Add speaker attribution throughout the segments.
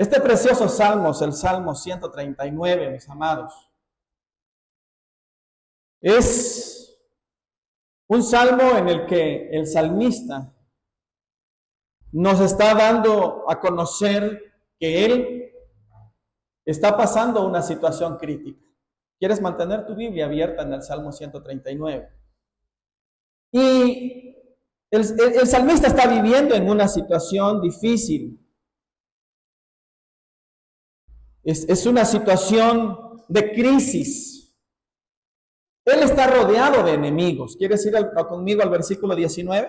Speaker 1: Este precioso salmo es el Salmo 139, mis amados. Es un salmo en el que el salmista nos está dando a conocer que él está pasando una situación crítica. ¿Quieres mantener tu Biblia abierta en el Salmo 139? Y el salmista está viviendo en una situación difícil. Es una situación de crisis. Él está rodeado de enemigos. ¿Quieres ir conmigo al versículo 19?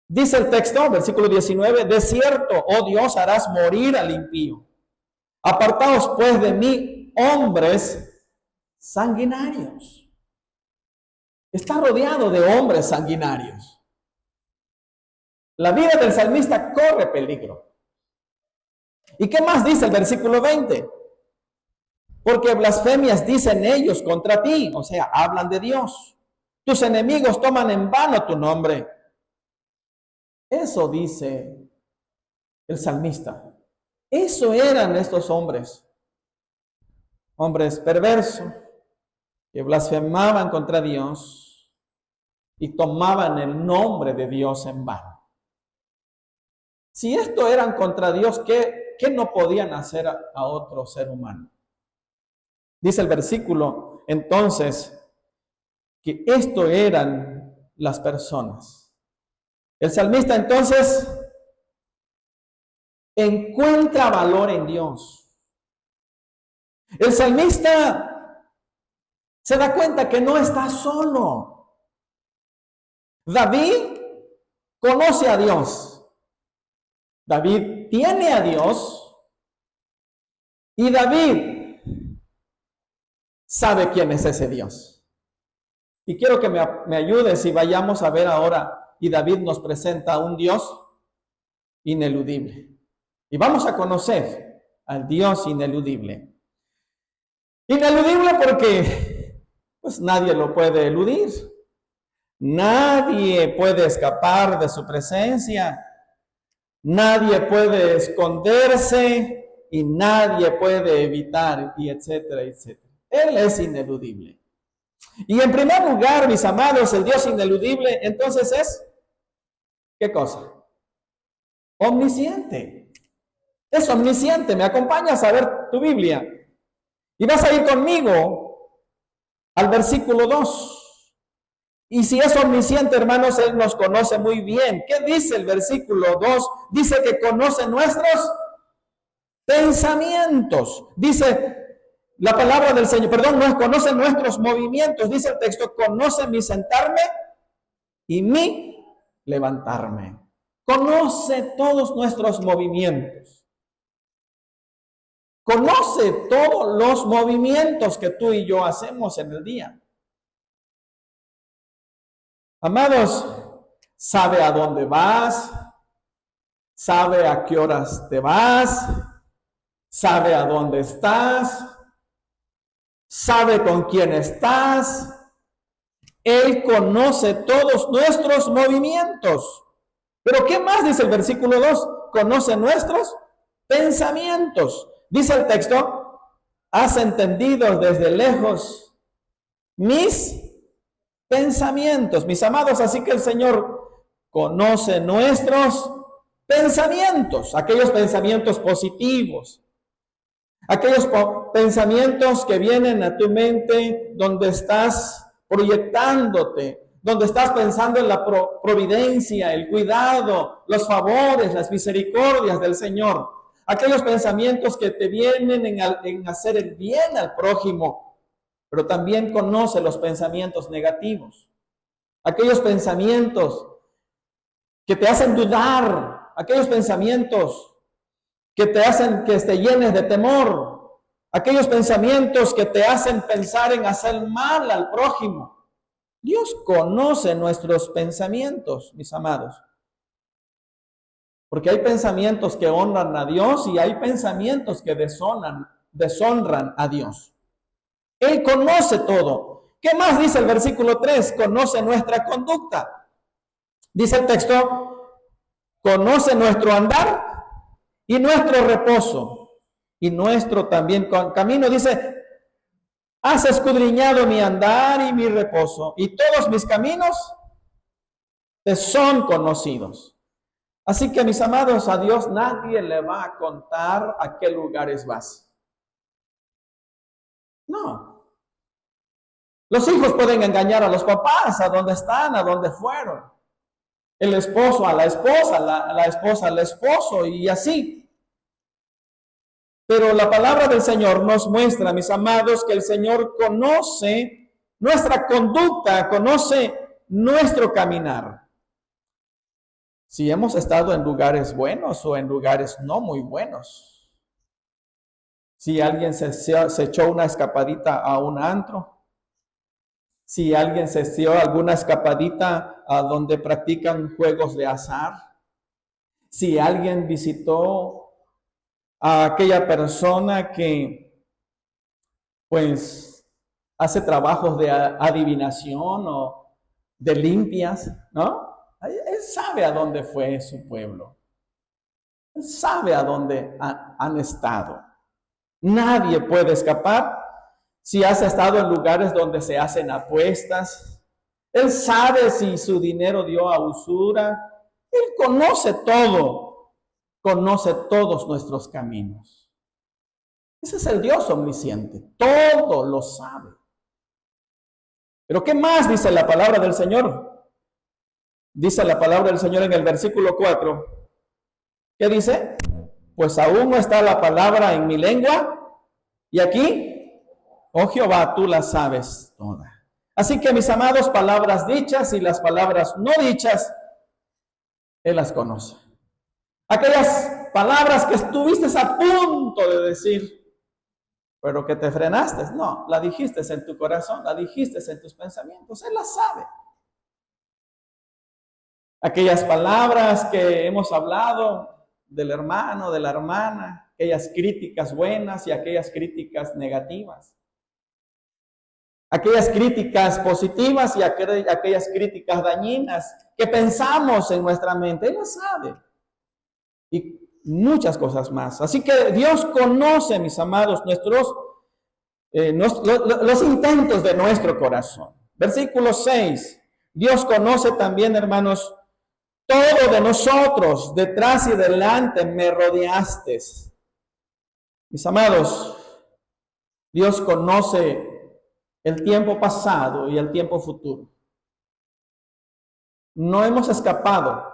Speaker 1: Dice el texto, versículo 19, de cierto, oh Dios, harás morir al impío. Apartaos pues de mí, hombres sanguinarios. Está rodeado de hombres sanguinarios. La vida del salmista corre peligro. ¿Y qué más dice el versículo 20? Porque blasfemias dicen ellos contra ti, o sea, hablan de Dios. Tus enemigos toman en vano tu nombre. Eso dice el salmista. Eso eran estos hombres. Hombres perversos que blasfemaban contra Dios y tomaban el nombre de Dios en vano. Si esto eran contra Dios, ¿qué no podían hacer a otro ser humano? Dice el versículo, entonces, que esto eran las personas. El salmista entonces encuentra valor en Dios. El salmista se da cuenta que no está solo. David conoce a Dios. David tiene a Dios. Y David sabe quién es ese Dios. Y quiero que me ayudes y vayamos a ver ahora. Y David nos presenta a un Dios ineludible. Y vamos a conocer al Dios ineludible. Ineludible porque pues nadie lo puede eludir. Nadie puede escapar de su presencia. Nadie puede esconderse y nadie puede evitar, y etcétera, etcétera. Él es ineludible. Y en primer lugar, mis amados, el Dios ineludible, entonces es, ¿qué cosa? Omnisciente. Es omnisciente. ¿Me acompañas a ver tu Biblia? Y vas a ir conmigo al versículo 2. Y si es omnisciente, hermanos, Él nos conoce muy bien. ¿Qué dice el versículo 2? Dice que conoce nuestros pensamientos. Dice la palabra del Señor, no conoce nuestros movimientos. Dice el texto, conoce mi sentarme y mi levantarme. Conoce todos nuestros movimientos. Conoce todos los movimientos que tú y yo hacemos en el día. Amados, sabe a dónde vas, sabe a qué horas te vas, sabe a dónde estás, sabe con quién estás. Él conoce todos nuestros movimientos. Pero ¿qué más dice el versículo 2? Conoce nuestros pensamientos. Dice el texto, has entendido desde lejos mis pensamientos, mis amados. Así que el Señor conoce nuestros pensamientos, aquellos pensamientos positivos, aquellos pensamientos que vienen a tu mente donde estás proyectándote, donde estás pensando en la providencia, el cuidado, los favores, las misericordias del Señor. Aquellos pensamientos que te vienen en hacer el bien al prójimo, pero también conoce los pensamientos negativos. Aquellos pensamientos que te hacen dudar, aquellos pensamientos que te hacen que te llenes de temor, aquellos pensamientos que te hacen pensar en hacer mal al prójimo. Dios conoce nuestros pensamientos, mis amados. Porque hay pensamientos que honran a Dios y hay pensamientos que deshonran a Dios. Él conoce todo. ¿Qué más dice el versículo 3? Conoce nuestra conducta. Dice el texto, conoce nuestro andar y nuestro reposo y nuestro también camino. Dice, has escudriñado mi andar y mi reposo, y todos mis caminos te son conocidos. Así que, mis amados, a Dios nadie le va a contar a qué lugares vas. No. Los hijos pueden engañar a los papás, a dónde están, a dónde fueron. El esposo a la esposa, la esposa al esposo, y así. Pero la palabra del Señor nos muestra, mis amados, que el Señor conoce nuestra conducta, conoce nuestro caminar. Si hemos estado en lugares buenos o en lugares no muy buenos. Si alguien se echó una escapadita a un antro. Si alguien se dio alguna escapadita a donde practican juegos de azar. Si alguien visitó a aquella persona que pues hace trabajos de adivinación o de limpias, ¿no? Él sabe a dónde fue su pueblo. Él sabe a dónde han estado. Nadie puede escapar. Si has estado en lugares donde se hacen apuestas, Él sabe si su dinero dio a usura. Él conoce todo, conoce todos nuestros caminos. Ese es el Dios omnisciente, todo lo sabe. Pero ¿qué más dice la palabra del Señor? Dice la palabra del Señor en el versículo 4. ¿Qué dice? Pues aún no está la palabra en mi lengua. Y aquí, oh Jehová, tú la sabes toda. Así que, mis amados, palabras dichas y las palabras no dichas, Él las conoce. Aquellas palabras que estuviste a punto de decir, pero que te frenaste. No, la dijiste en tu corazón, la dijiste en tus pensamientos. Él las sabe. Aquellas palabras que hemos hablado del hermano, de la hermana, aquellas críticas buenas y aquellas críticas negativas. Aquellas críticas positivas y aquellas críticas dañinas que pensamos en nuestra mente. Él lo sabe. Y muchas cosas más. Así que Dios conoce, mis amados, los intentos de nuestro corazón. Versículo 6. Dios conoce también, hermanos, todo de nosotros, detrás y delante me rodeaste. Mis amados, Dios conoce el tiempo pasado y el tiempo futuro. No hemos escapado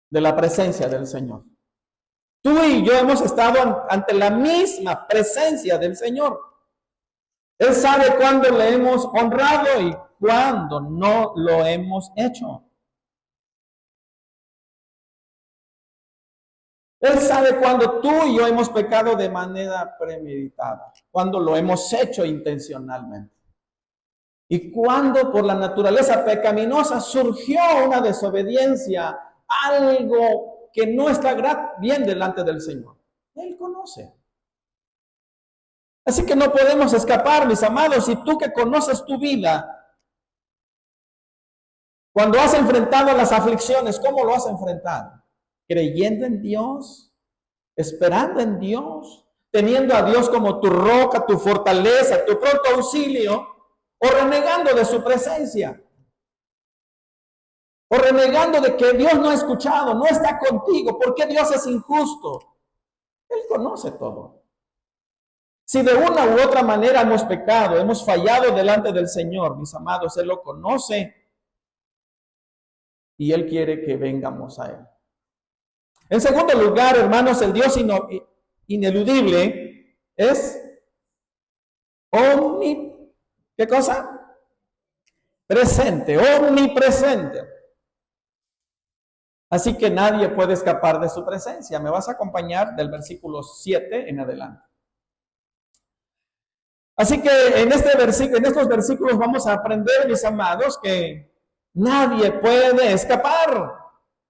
Speaker 1: de la presencia del Señor. Tú y yo hemos estado ante la misma presencia del Señor. Él sabe cuándo le hemos honrado y cuándo no lo hemos hecho. Él sabe cuando tú y yo hemos pecado de manera premeditada, cuando lo hemos hecho intencionalmente. Y cuando por la naturaleza pecaminosa surgió una desobediencia, algo que no está bien delante del Señor. Él conoce. Así que no podemos escapar, mis amados, y tú que conoces tu vida, cuando has enfrentado las aflicciones, ¿cómo lo has enfrentado? Creyendo en Dios, esperando en Dios, teniendo a Dios como tu roca, tu fortaleza, tu pronto auxilio, o renegando de su presencia, o renegando de que Dios no ha escuchado, no está contigo, porque Dios es injusto. Él conoce todo. Si de una u otra manera hemos pecado, hemos fallado delante del Señor, mis amados, Él lo conoce y Él quiere que vengamos a Él. En segundo lugar, hermanos, el Dios ineludible es ¿qué cosa? Presente, omnipresente. Así que nadie puede escapar de su presencia. Me vas a acompañar del versículo 7 en adelante. Así que en estos versículos vamos a aprender, mis amados, que nadie puede escapar.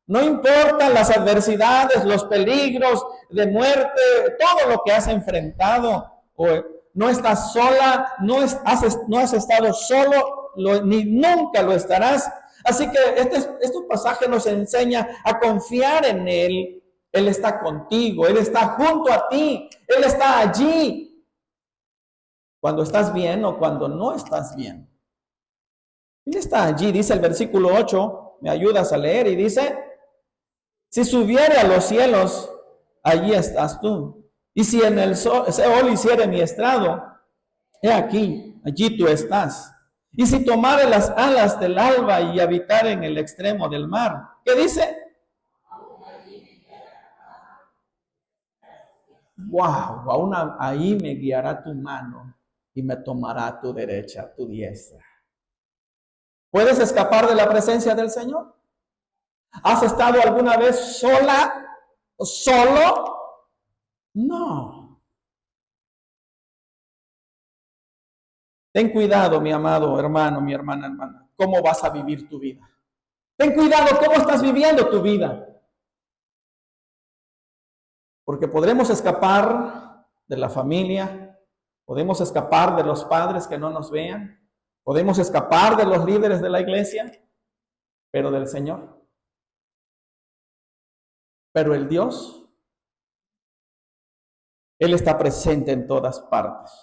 Speaker 1: No importan las adversidades, los peligros de muerte, todo lo que has enfrentado. No estás sola, no has estado solo, ni nunca lo estarás. Así que este pasaje nos enseña a confiar en Él Él está contigo, Él está junto a ti, Él está allí. Cuando estás bien o cuando no estás bien. Él está allí, dice el versículo 8, me ayudas a leer y dice, si subiere a los cielos, allí estás tú. Y si en el Seol hiciere mi estrado, he aquí, allí tú estás. Y si tomare las alas del alba y habitar en el extremo del mar, ¿qué dice? Wow, aún ahí me guiará tu mano y me tomará tu derecha, tu diestra. ¿Puedes escapar de la presencia del Señor? ¿Has estado alguna vez sola o solo? No. Ten cuidado, mi amado hermano, mi hermana, cómo vas a vivir tu vida. Ten cuidado cómo estás viviendo tu vida. Porque podremos escapar de la familia, podemos escapar de los padres que no nos vean, podemos escapar de los líderes de la iglesia, pero del Señor. Pero el Dios, Él está presente en todas partes.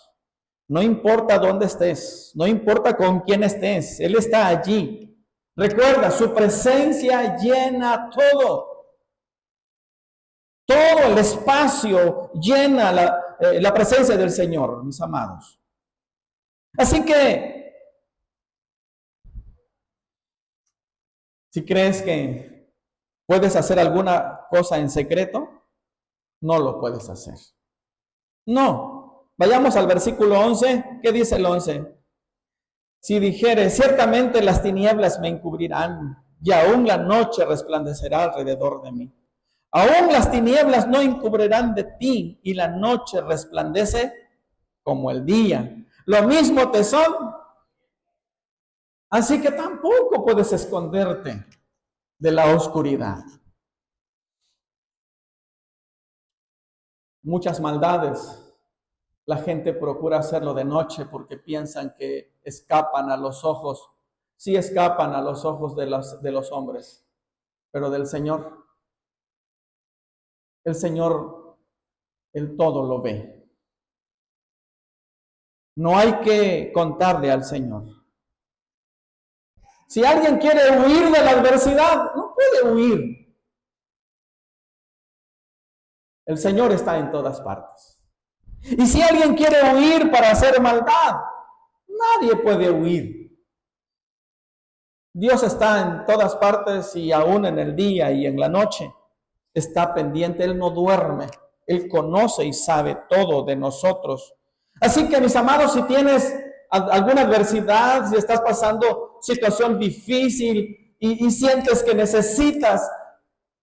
Speaker 1: No importa dónde estés, no importa con quién estés, Él está allí. Recuerda, su presencia llena todo. Todo el espacio llena la presencia del Señor, mis amados. Así que, si crees que puedes hacer alguna cosa en secreto, no lo puedes hacer. No. Vayamos al versículo 11. ¿Qué dice el 11? Si dijere, ciertamente las tinieblas me encubrirán, y aún la noche resplandecerá alrededor de mí. Aún las tinieblas no encubrirán de ti, y la noche resplandece como el día. Lo mismo te son. Así que tampoco puedes esconderte de la oscuridad. Muchas maldades. La gente procura hacerlo de noche porque piensan que escapan a los ojos. Sí escapan a los ojos de los hombres, pero del Señor. El Señor, Él todo lo ve. No hay que contarle al Señor. Si alguien quiere huir de la adversidad, no puede huir. El Señor está en todas partes. Y si alguien quiere huir para hacer maldad, nadie puede huir. Dios está en todas partes y aún en el día y en la noche está pendiente. Él no duerme. Él conoce y sabe todo de nosotros. Así que, mis amados, si tienes alguna adversidad, si estás pasando situación difícil y sientes que necesitas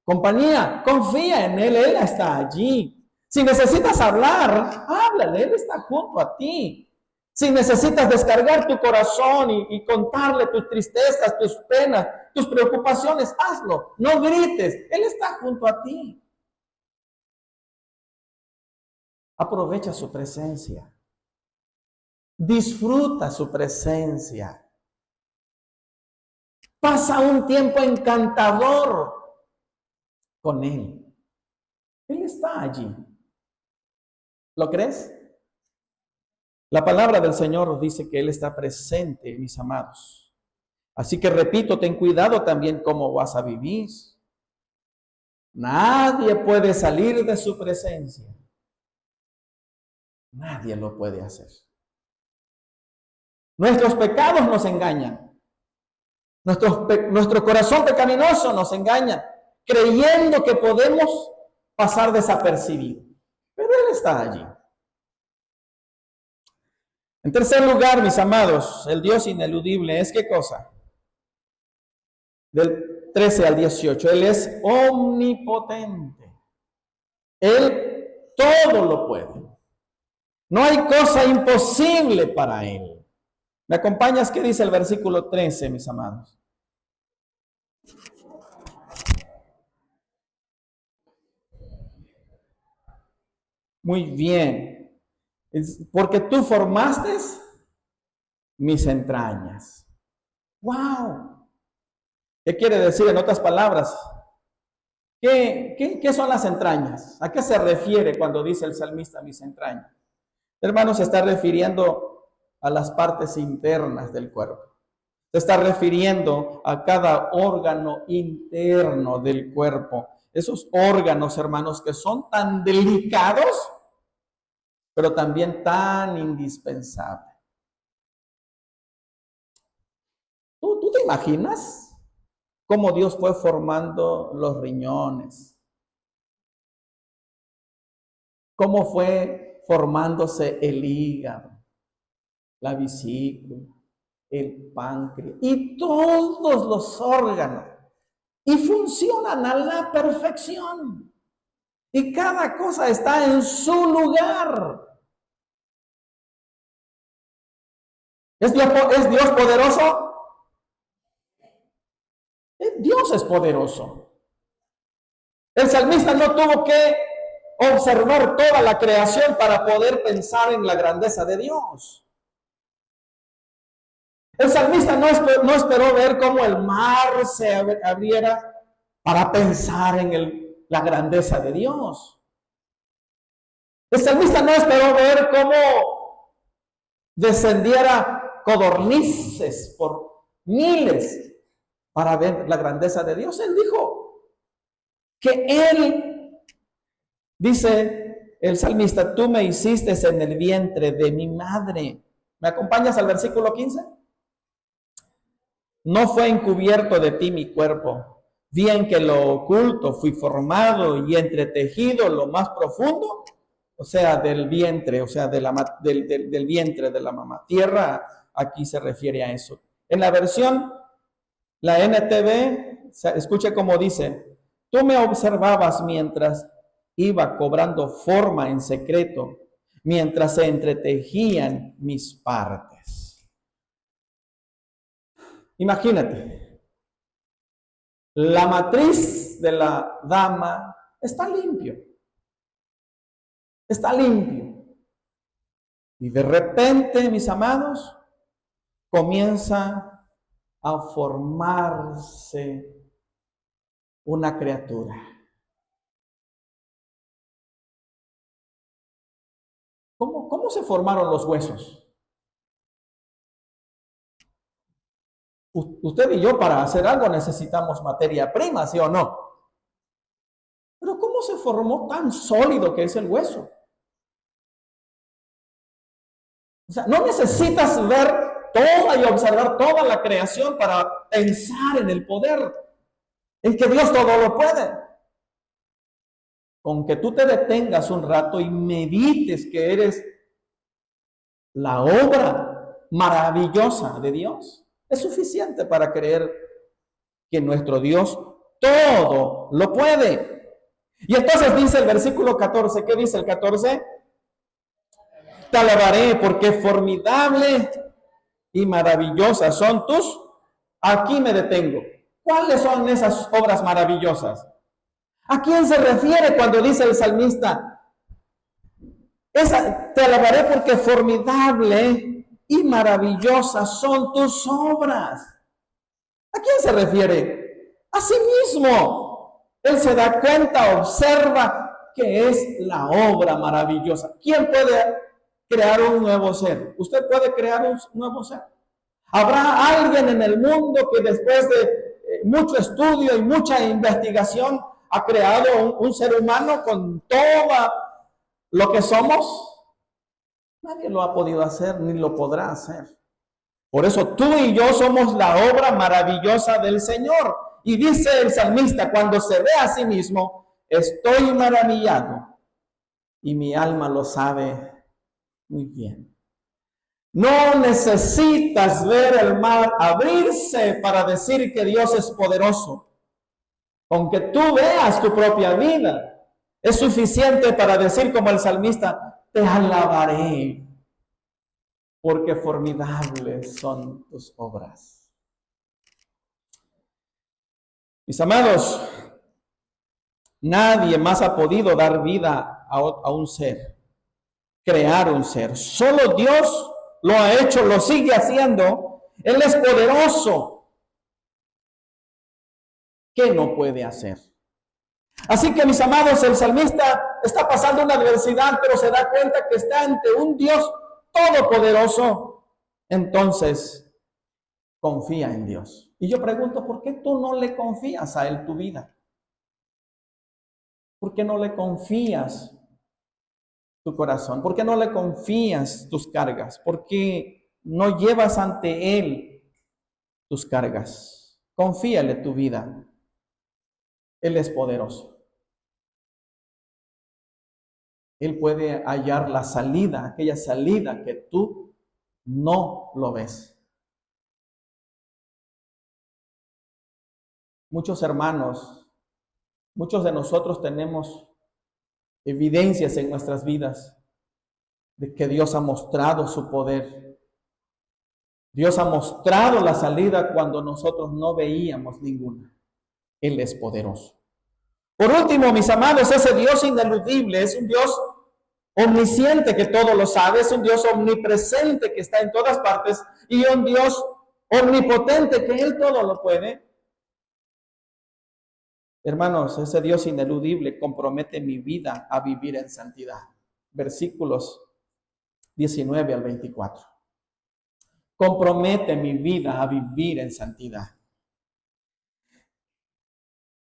Speaker 1: compañía, confía en Él. Él está allí. Si necesitas hablar, háblale, Él está junto a ti. Si necesitas descargar tu corazón y contarle tus tristezas, tus penas, tus preocupaciones, hazlo. No grites, Él está junto a ti. Aprovecha su presencia. Disfruta su presencia. Pasa un tiempo encantador con Él. Él está allí. ¿Lo crees? La palabra del Señor dice que Él está presente, mis amados. Así que repito, ten cuidado también cómo vas a vivir. Nadie puede salir de su presencia. Nadie lo puede hacer. Nuestros pecados nos engañan. Nuestro corazón pecaminoso nos engaña, creyendo que podemos pasar desapercibido. Pero Él está allí. En tercer lugar, mis amados, el Dios ineludible es ¿qué cosa? Del 13 al 18, Él es omnipotente. Él todo lo puede. No hay cosa imposible para Él. ¿Me acompañas? ¿Qué dice el versículo 13, mis amados? Muy bien. Porque tú formaste mis entrañas. ¡Wow! ¿Qué quiere decir en otras palabras? ¿Qué son las entrañas? ¿A qué se refiere cuando dice el salmista mis entrañas? Hermano, se está refiriendo a las partes internas del cuerpo. Se está refiriendo a cada órgano interno del cuerpo. Esos órganos, hermanos, que son tan delicados, pero también tan indispensables. ¿Tú te imaginas cómo Dios fue formando los riñones? ¿Cómo fue formándose el hígado, la vesícula, el páncreas y todos los órganos? Y funcionan a la perfección. Y cada cosa está en su lugar. ¿Es Dios poderoso? Dios es poderoso. El salmista no tuvo que observar toda la creación para poder pensar en la grandeza de Dios. El salmista no esperó ver cómo el mar se abriera para pensar en la grandeza de Dios. El salmista no esperó ver cómo descendiera codornices por miles para ver la grandeza de Dios. Él dijo que él, dice el salmista, tú me hiciste en el vientre de mi madre. ¿Me acompañas al versículo 15? No fue encubierto de ti mi cuerpo, bien que lo oculto fui formado y entretejido lo más profundo, o sea, del vientre, o sea, del vientre de la mamá. Tierra, aquí se refiere a eso. En la versión, la NTV, escuche cómo dice, tú me observabas mientras iba cobrando forma en secreto, mientras se entretejían mis partes. Imagínate, la matriz de la dama está limpio. Está limpio. Y de repente, mis amados, comienza a formarse una criatura. ¿Cómo se formaron los huesos? Usted y yo para hacer algo necesitamos materia prima, ¿sí o no? Pero ¿cómo se formó tan sólido que es el hueso? O sea, no necesitas ver toda y observar toda la creación para pensar en el poder, en que Dios todo lo puede. Con que tú te detengas un rato y medites que eres la obra maravillosa de Dios, es suficiente para creer que nuestro Dios todo lo puede. Y entonces dice el versículo 14, ¿qué dice el 14? Te alabaré porque formidable y maravillosas son tus. Aquí me detengo. ¿Cuáles son esas obras maravillosas? ¿A quién se refiere cuando dice el salmista? Te alabaré porque formidable y maravillosas son tus obras. ¿A quién se refiere? A sí mismo. Él se da cuenta, observa que es la obra maravillosa. ¿Quién puede crear un nuevo ser? ¿Usted puede crear un nuevo ser? ¿Habrá alguien en el mundo que después de mucho estudio y mucha investigación ha creado un ser humano con todo lo que somos? Nadie lo ha podido hacer ni lo podrá hacer. Por eso tú y yo somos la obra maravillosa del Señor. Y dice el salmista, cuando se ve a sí mismo, estoy maravillado y mi alma lo sabe muy bien. No necesitas ver el mar abrirse para decir que Dios es poderoso. Aunque tú veas tu propia vida, es suficiente para decir como el salmista, te alabaré, porque formidables son tus obras. Mis amados, nadie más ha podido dar vida a un ser, crear un ser. Solo Dios lo ha hecho, lo sigue haciendo. Él es poderoso. ¿Qué no puede hacer? Así que, mis amados, el salmista está pasando una adversidad, pero se da cuenta que está ante un Dios todopoderoso. Entonces, confía en Dios. Y yo pregunto, ¿por qué tú no le confías a Él tu vida? ¿Por qué no le confías tu corazón? ¿Por qué no le confías tus cargas? ¿Por qué no llevas ante Él tus cargas? Confíale tu vida. Él es poderoso. Él puede hallar la salida, aquella salida que tú no lo ves. Muchos hermanos, muchos de nosotros tenemos evidencias en nuestras vidas de que Dios ha mostrado su poder. Dios ha mostrado la salida cuando nosotros no veíamos ninguna. Él es poderoso. Por último, mis amados, ese Dios ineludible es un Dios omnisciente que todo lo sabe, es un Dios omnipresente que está en todas partes y un Dios omnipotente que Él todo lo puede. Hermanos, ese Dios ineludible compromete mi vida a vivir en santidad. Versículos 19 al 24. Compromete mi vida a vivir en santidad.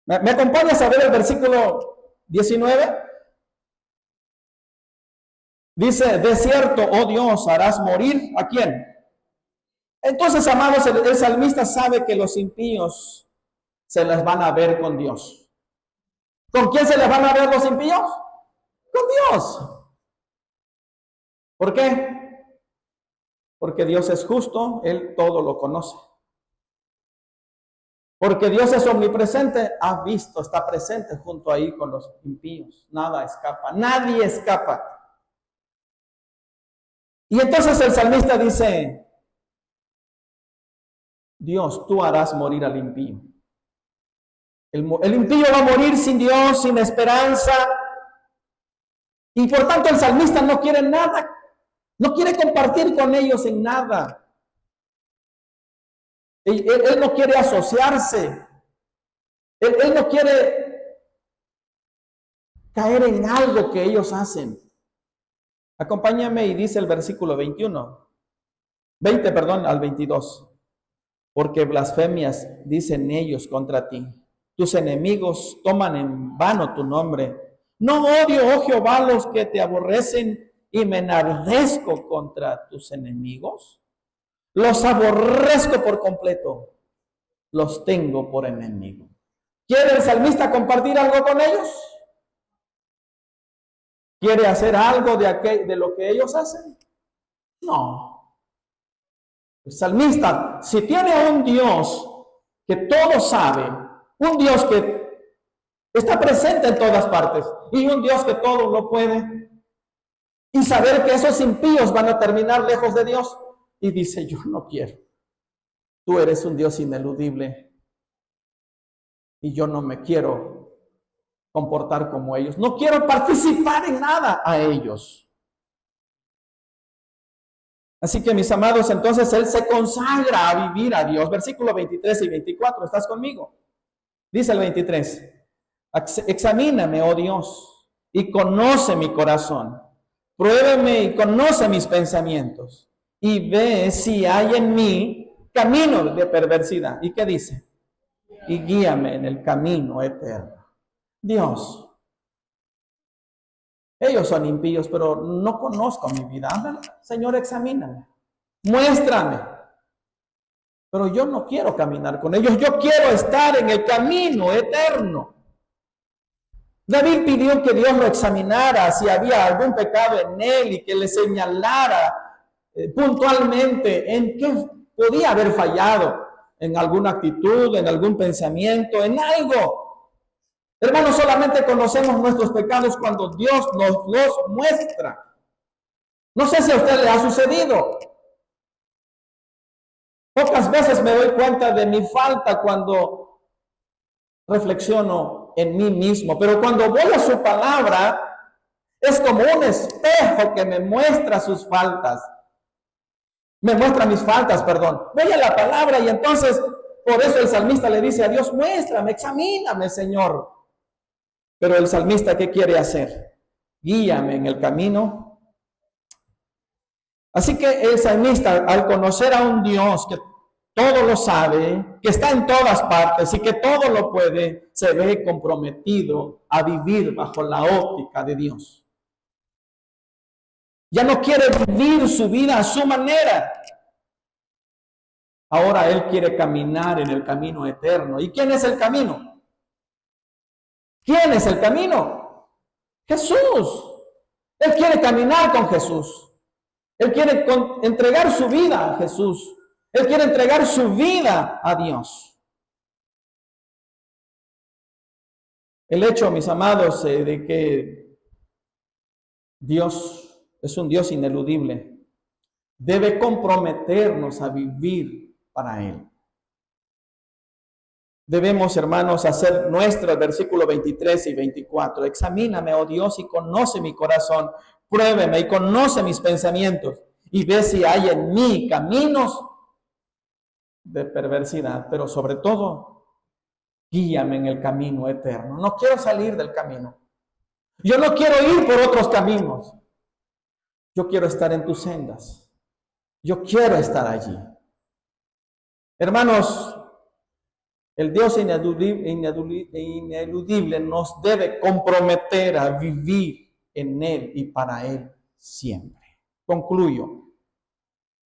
Speaker 1: ¿Me acompañas a ver el versículo 19? Dice, de cierto, oh Dios, harás morir ¿a quién? Entonces, amados, el salmista sabe que los impíos se les van a ver con Dios. ¿Con quién se les van a ver los impíos? Con Dios. ¿Por qué? Porque Dios es justo, Él todo lo conoce. Porque Dios es omnipresente, ha visto, está presente junto ahí con los impíos. Nada escapa, nadie escapa. Y entonces el salmista dice, Dios, tú harás morir al impío. El impío va a morir sin Dios, sin esperanza. Y por tanto el salmista no quiere nada, no quiere compartir con ellos en nada. Él no quiere asociarse. Él no quiere caer en algo que ellos hacen. Acompáñame y dice el versículo 20, al 22. Porque blasfemias dicen ellos contra ti. Tus enemigos toman en vano tu nombre. No odio, oh Jehová, los que te aborrecen y me enardezco contra tus enemigos. Los aborrezco por completo. Los tengo por enemigo. ¿Quiere el salmista compartir algo con ellos? ¿Quiere hacer algo de lo que ellos hacen? No. El salmista, si tiene un Dios que todo sabe, un Dios que está presente en todas partes y un Dios que todo lo puede, y saber que esos impíos van a terminar lejos de Dios, y dice, yo no quiero. Tú eres un Dios ineludible y yo no me quiero comportar como ellos. No quiero participar en nada a ellos. Así que, mis amados, entonces él se consagra a vivir a Dios. Versículo 23 y 24, ¿estás conmigo? Dice el 23, examíname, oh Dios, y conoce mi corazón. Pruébeme y conoce mis pensamientos. Y ve si hay en mí camino de perversidad. ¿Y qué dice? Y guíame en el camino eterno. Dios, ellos son impíos, pero no conozco mi vida. Señor, examíname, muéstrame. Pero yo no quiero caminar con ellos, yo quiero estar en el camino eterno. David pidió que Dios lo examinara si había algún pecado en él y que le señalara puntualmente en qué podía haber fallado, en alguna actitud, en algún pensamiento, en algo. Hermanos, solamente conocemos nuestros pecados cuando Dios nos los muestra. No sé si a usted le ha sucedido. Pocas veces me doy cuenta de mi falta cuando reflexiono en mí mismo, pero cuando voy a su palabra, es como un espejo que me muestra sus faltas. Me muestra mis faltas, perdón. Voy a la palabra y entonces, por eso el salmista le dice a Dios, muéstrame, examíname, Señor. Pero el salmista, ¿qué quiere hacer? Guíame en el camino. Así que el salmista, al conocer a un Dios que todo lo sabe, que está en todas partes y que todo lo puede, se ve comprometido a vivir bajo la óptica de Dios. Ya no quiere vivir su vida a su manera. Ahora él quiere caminar en el camino eterno. ¿Y quién es el camino? ¿Quién es el camino? Jesús. Él quiere caminar con Jesús. Él quiere entregar su vida a Jesús. Él quiere entregar su vida a Dios. El hecho, mis amados, de que Dios es un Dios ineludible, debe comprometernos a vivir para Él. Debemos, hermanos, hacer nuestro versículo 23 y 24. Examíname, oh Dios, y conoce mi corazón. Pruébeme y conoce mis pensamientos. Y ve si hay en mí caminos de perversidad. Pero sobre todo, guíame en el camino eterno. No quiero salir del camino. Yo no quiero ir por otros caminos. Yo quiero estar en tus sendas. Yo quiero estar allí. Hermanos, el Dios ineludible nos debe comprometer a vivir en Él y para Él siempre. Concluyo.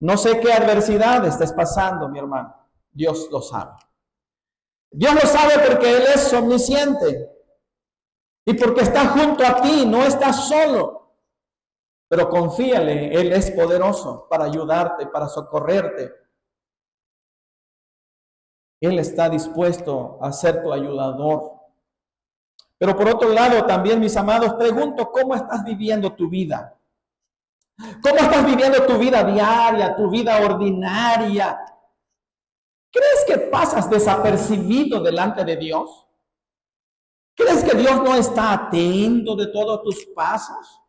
Speaker 1: No sé qué adversidad estés pasando, mi hermano. Dios lo sabe. Dios lo sabe porque Él es omnisciente. Y porque está junto a ti, no estás solo. Pero confíale, Él es poderoso para ayudarte, para socorrerte. Él está dispuesto a ser tu ayudador. Pero por otro lado, también, mis amados, pregunto, ¿cómo estás viviendo tu vida? ¿Cómo estás viviendo tu vida diaria, tu vida ordinaria? ¿Crees que pasas desapercibido delante de Dios? ¿Crees que Dios no está atento de todos tus pasos?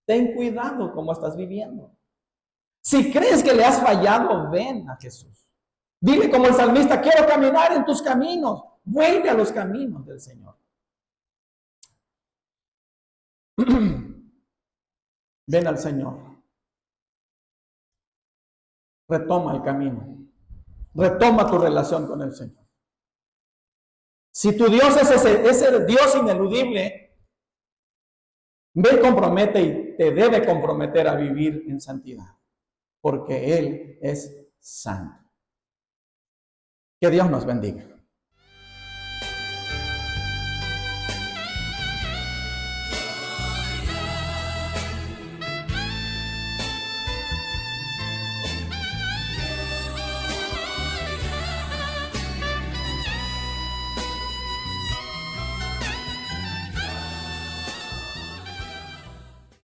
Speaker 1: Ten cuidado cómo estás viviendo. Si crees que le has fallado, ven a Jesús. Dile como el salmista, quiero caminar en tus caminos. Vuelve a los caminos del Señor. Ven al Señor. Retoma el camino. Retoma tu relación con el Señor. Si tu Dios es ese Dios ineludible, ve, compromete y te debe comprometer a vivir en santidad. Porque Él es santo. Que Dios nos bendiga.